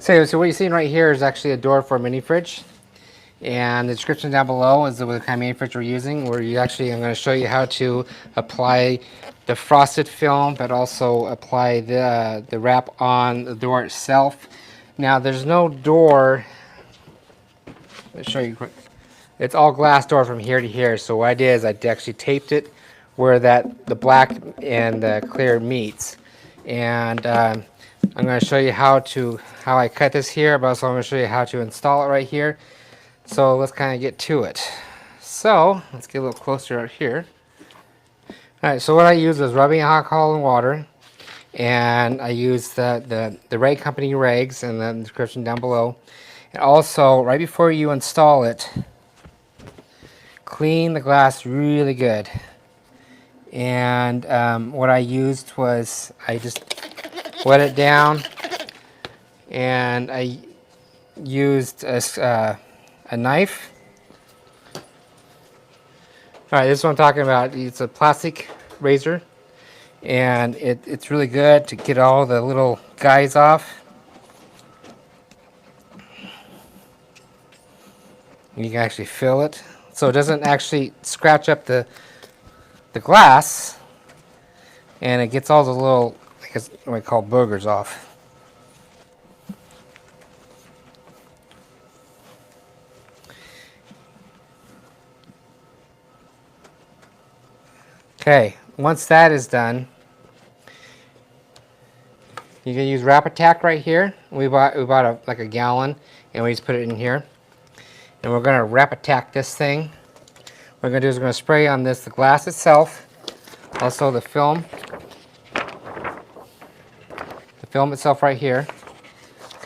So what you're seeing right here is actually a door for a mini fridge. And the description down below is the kind of mini fridge we're using, where I'm going to show you how to apply the frosted film, but also apply the wrap on the door itself. Now there's no door. Let me show you quick. It's all glass door from here to here. So what I did is I actually taped it where the black and the clear meets. And I'm going to show you how I cut this here, but also I'm going to show you how to install it right here. So let's kind of get to it. So let's get a little closer out here. Alright, so what I use is rubbing alcohol and water, and I use the rag company rags in the description down below. And also, right before you install it, clean the glass really good. And what I used was I just wet it down, and I used a knife. Alright, this is what I'm talking about. It's a plastic razor, and it's really good to get all the little guys off. You can actually feel it, so it doesn't actually scratch up the glass, and it gets all the little, I guess what we call boogers off. Okay, once that is done, you can use Wrap Attack right here. We bought like a gallon, and we just put it in here. And we're going to Wrap Attack this thing. What we're going to do is we're going to spray on the glass itself, also the film itself right here.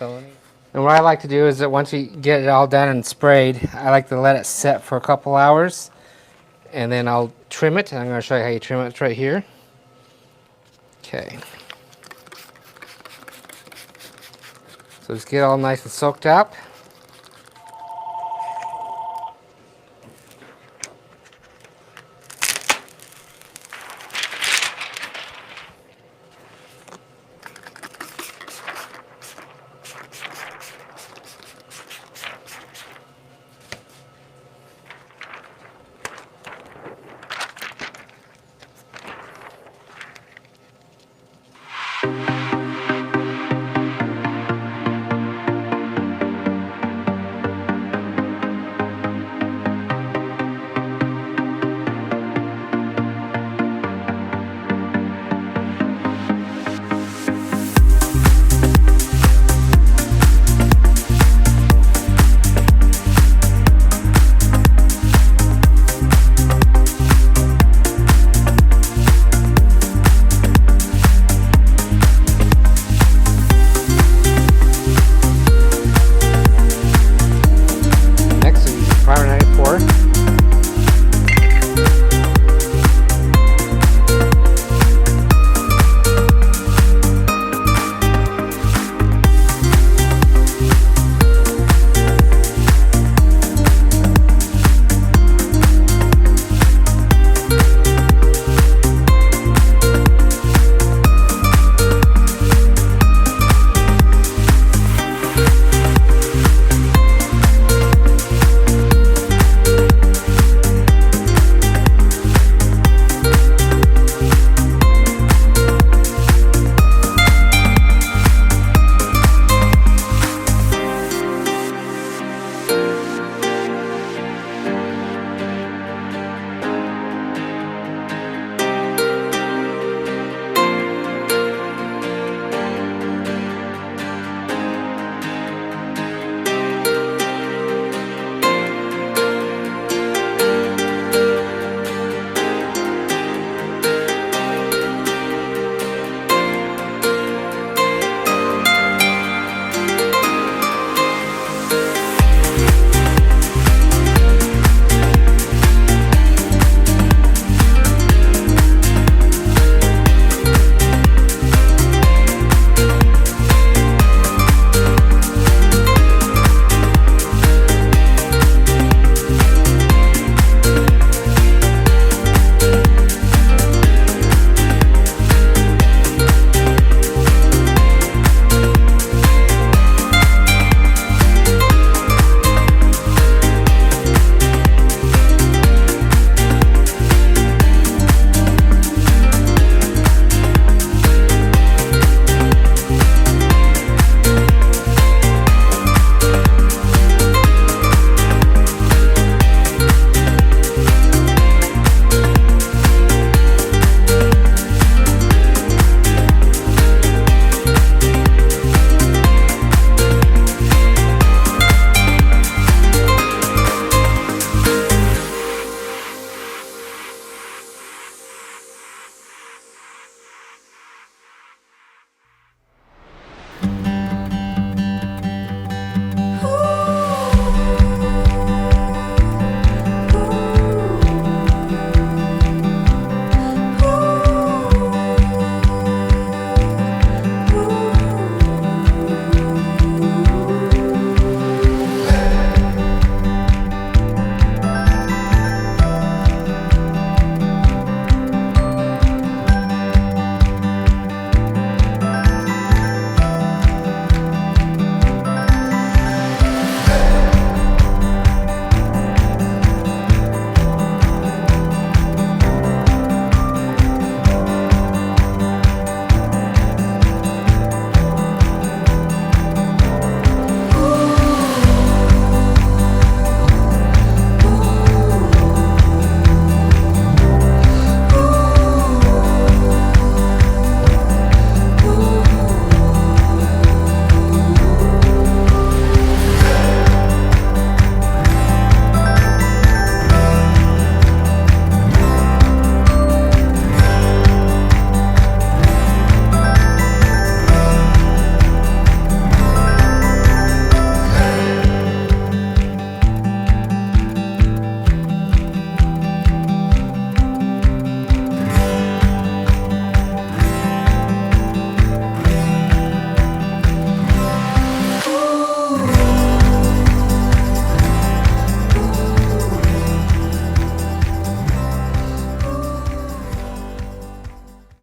And what I like to do is that once you get it all done and sprayed, I like to let it set for a couple hours, and then I'll trim it. And I'm going to show you how you trim it. It's right here. Okay. So just get it all nice and soaked up.